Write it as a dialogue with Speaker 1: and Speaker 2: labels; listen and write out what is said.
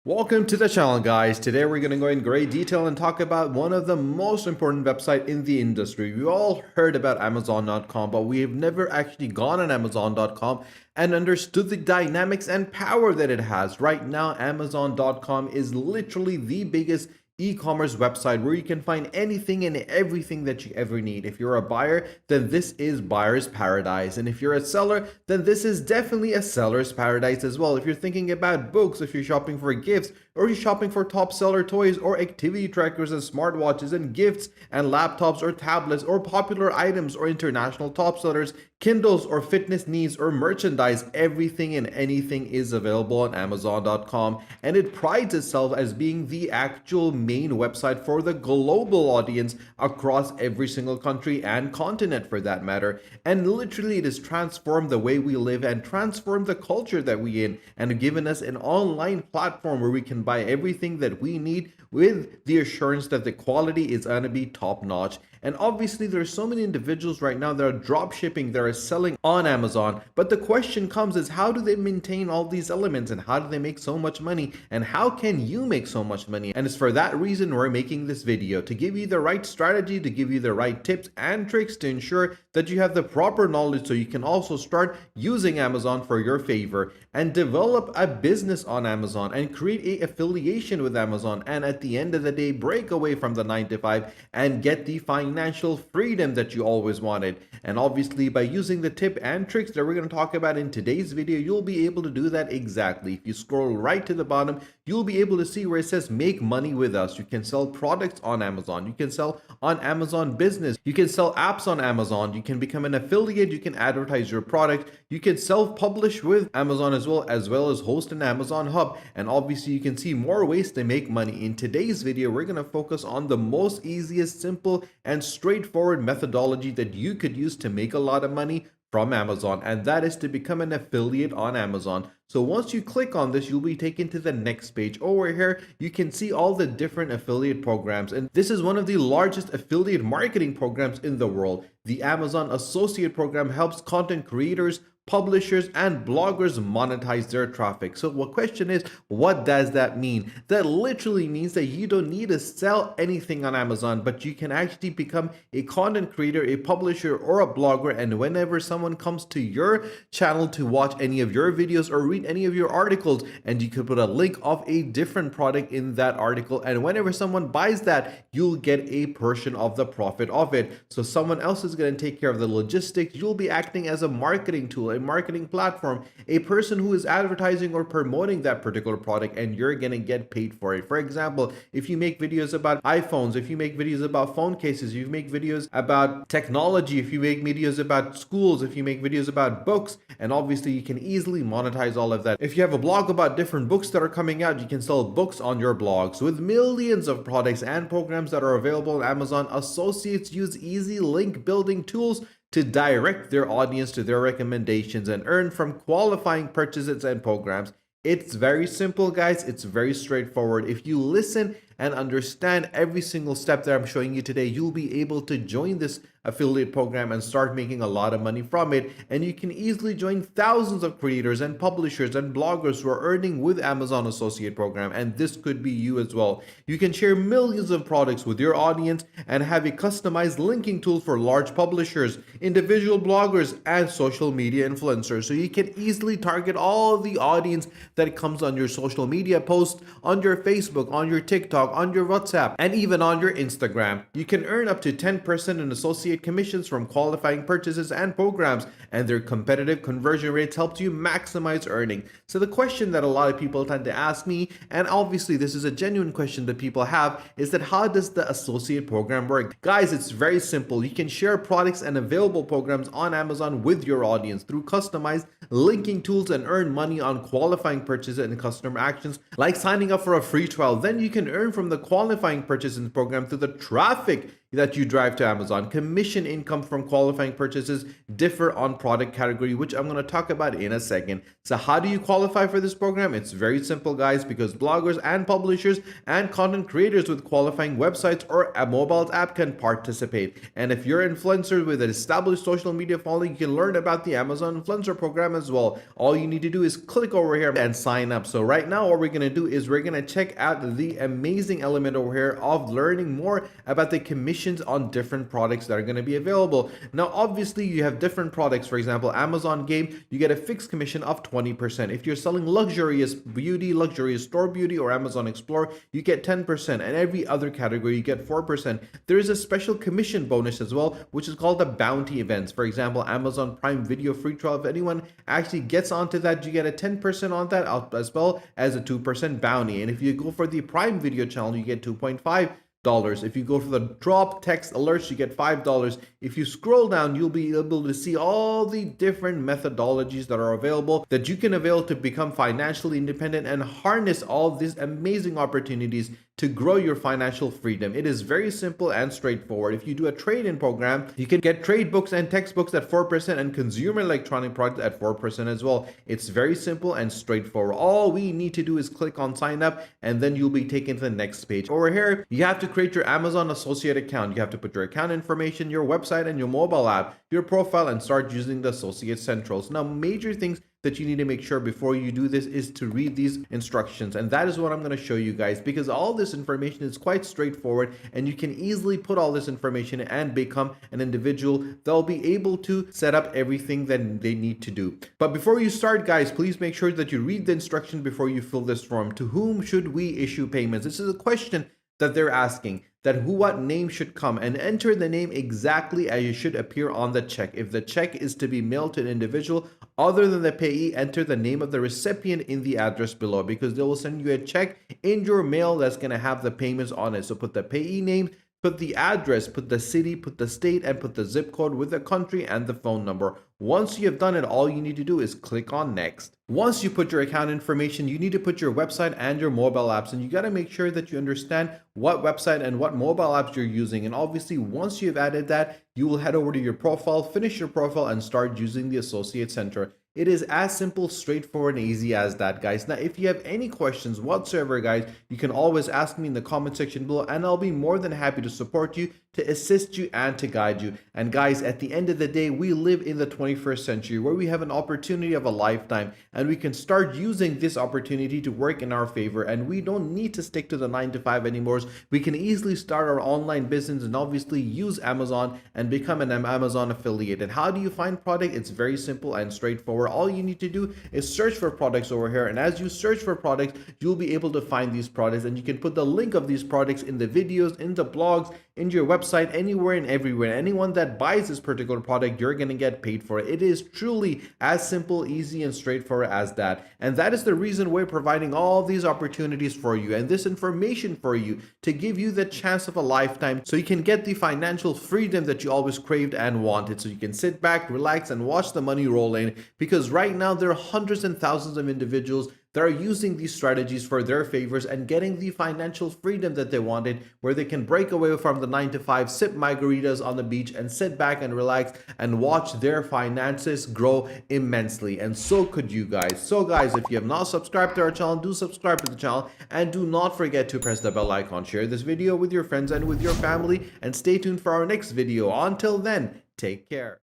Speaker 1: Welcome to the channel, guys. Today we're going to go in great detail and talk about one of the most important websites in the industry. We all heard about Amazon.com, but we have never actually gone on Amazon.com and understood the dynamics and power that it has. Right now, Amazon.com is literally the biggest e-commerce website where you can find anything and everything that you ever need. If you're a buyer, then this is buyer's paradise. And if you're a seller, then this is definitely a seller's paradise as well. If you're thinking about books, if you're shopping for gifts, or you're shopping for top seller toys or activity trackers and smartwatches and gifts and laptops or tablets or popular items or international top sellers, Kindles or fitness needs or merchandise, everything and anything is available on Amazon.com, and it prides itself as being the actual main website for the global audience across every single country and continent for that matter. And literally it has transformed the way we live and transformed the culture that we in, and given us an online platform where we can buy everything that we need with the assurance that the quality is going to be top notch. And obviously there's so many individuals right now that are drop shipping, that are selling on Amazon. But the question comes is, how do they maintain all these elements, and how do they make so much money, and how can you make so much money? And it's for that reason we're making this video, to give you the right strategy, to give you the right tips and tricks to ensure that you have the proper knowledge so you can also start using Amazon for your favor and develop a business on Amazon and create an affiliation with Amazon, and at the end of the day break away from the 9 to 5 and get the financial freedom that you always wanted. And obviously by using the tip and tricks that we're going to talk about in today's video, you'll be able to do that exactly. If you scroll right to the bottom, you'll be able to see where it says make money with us. You can sell products on Amazon, you can sell on Amazon Business, you can sell apps on Amazon, you can become an affiliate, you can advertise your product, you can self-publish with Amazon as well as host an Amazon hub. And obviously you can see more ways to make money. In today's video we're going to focus on the most easiest, simple and straightforward methodology that you could use to make a lot of money from Amazon, and that is to become an affiliate on Amazon. So once you click on this, you'll be taken to the next page. Over here you can see all the different affiliate programs, and this is one of the largest affiliate marketing programs in the world. The Amazon Associate Program helps content creators, publishers and bloggers monetize their traffic. So the question is, what does that mean? That literally means that you don't need to sell anything on Amazon, but you can actually become a content creator, a publisher or a blogger, and whenever someone comes to your channel to watch any of your videos or read any of your articles, and you could put a link of a different product in that article, and whenever someone buys that, you'll get a portion of the profit of it. So someone else is going to take care of the logistics. You'll be acting as a marketing tool, a marketing platform, a person who is advertising or promoting that particular product, and you're gonna get paid for it. For example, if you make videos about iPhones, if you make videos about phone cases, if you make videos about technology, if you make videos about schools, if you make videos about books, and obviously you can easily monetize all of that. If you have a blog about different books that are coming out, you can sell books on your blogs. With millions of products and programs that are available on Amazon, associates use easy link building tools to direct their audience to their recommendations and earn from qualifying purchases and programs. It's very simple, guys. It's very straightforward. If you listen and understand every single step that I'm showing you today, you'll be able to join this affiliate program and start making a lot of money from it. And you can easily join thousands of creators and publishers and bloggers who are earning with Amazon Associate Program, and this could be you as well. You can share millions of products with your audience and have a customized linking tool for large publishers, individual bloggers and social media influencers, so you can easily target all the audience that comes on your social media posts, on your Facebook, on your TikTok, on your WhatsApp, and even on your Instagram. You can earn up to 10% in associate commissions from qualifying purchases and programs, and their competitive conversion rates help you maximize earning. So the question that a lot of people tend to ask me, and obviously this is a genuine question that people have, is that how does the associate program work? Guys, it's very simple. You can share products and available programs on Amazon with your audience through customized linking tools and earn money on qualifying purchases and customer actions like signing up for a free trial. Then you can earn from the qualifying purchases program through the traffic that you drive to Amazon. Commission income from qualifying purchases differ on product category, which I'm going to talk about in a second. So how do you qualify for this program? It's very simple, guys, because bloggers and publishers and content creators with qualifying websites or a mobile app can participate. And if you're an influencer with an established social media following, you can learn about the Amazon Influencer Program as well. All you need to do is click over here and sign up. So right now, what we're going to do is we're going to check out the amazing element over here of learning more about the commissions on different products that are going to be available. Now, obviously, you have different products. For example, Amazon Game, you get a fixed commission of 20%. If you're selling luxurious beauty, luxurious store beauty, or Amazon Explore, you get 10%. And every other category, you get 4%. There is a special commission bonus as well, which is called the bounty events. For example, Amazon Prime Video free trial. If anyone actually gets onto that, you get a 10% on that, as well as a 2% bounty. And if you go for the Prime Video channel, you get 2.5. If you go for the drop text alerts, you get $5. If you scroll down, you'll be able to see all the different methodologies that are available that you can avail to become financially independent and harness all these amazing opportunities to grow your financial freedom. It is very simple and straightforward. If you do a trade-in program, you can get trade books and textbooks at 4% and consumer electronic products at 4% as well. It's very simple and straightforward. All we need to do is click on sign up, and then you'll be taken to the next page. Over here, you have to create your Amazon associate account. You have to put your account information, your website, and your mobile app, your profile, and start using the associate centrals. Now, major things that you need to make sure before you do this is to read these instructions, and that is what I'm going to show you guys, because all this information is quite straightforward and you can easily put all this information and become an individual that'll be able to set up everything that they need to do. But before you start, guys, please make sure that you read the instructions before you fill this form. To whom should we issue payments? This is a question that they're asking, that what name should come, and enter the name exactly as it should appear on the check. If the check is to be mailed to an individual other than the payee, enter the name of the recipient in the address below, because they will send you a check in your mail that's going to have the payments on it. So put the payee name, put the address, put the city, put the state, and put the zip code with the country and the phone number. Once you have done it, all you need to do is click on next. Once you put your account information, you need to put your website and your mobile apps, and you got to make sure that you understand what website and what mobile apps you're using. And obviously, once you've added that, you will head over to your profile, finish your profile, and start using the Associate Center. It is as simple, straightforward, and easy as that, guys. Now, if you have any questions whatsoever, guys, you can always ask me in the comment section below, and I'll be more than happy to support you, to assist you, and to guide you. And guys, at the end of the day, we live in the 21st century where we have an opportunity of a lifetime, and we can start using this opportunity to work in our favor, and we don't need to stick to the 9 to 5 anymore. We can easily start our online business and obviously use Amazon and become an Amazon affiliate. And how do you find product? It's very simple and straightforward. All you need to do is search for products over here, and as you search for products, you'll be able to find these products, and you can put the link of these products in the videos, in the blogs, in your website, anywhere and everywhere. Anyone that buys this particular product, you're going to get paid for it. It is truly as simple, easy, and straightforward as that. And that is the reason we're providing all these opportunities for you and this information for you to give you the chance of a lifetime, so you can get the financial freedom that you always craved and wanted, so you can sit back, relax, and watch the money roll in. Because right now there are hundreds and thousands of individuals that are using these strategies for their favors and getting the financial freedom that they wanted, where they can break away from the 9 to 5, sip margaritas on the beach, and sit back and relax and watch their finances grow immensely. And so could you guys. So guys, if you have not subscribed to our channel, do subscribe to the channel, and do not forget to press the bell icon. Share this video with your friends and with your family, and stay tuned for our next video. Until then, take care.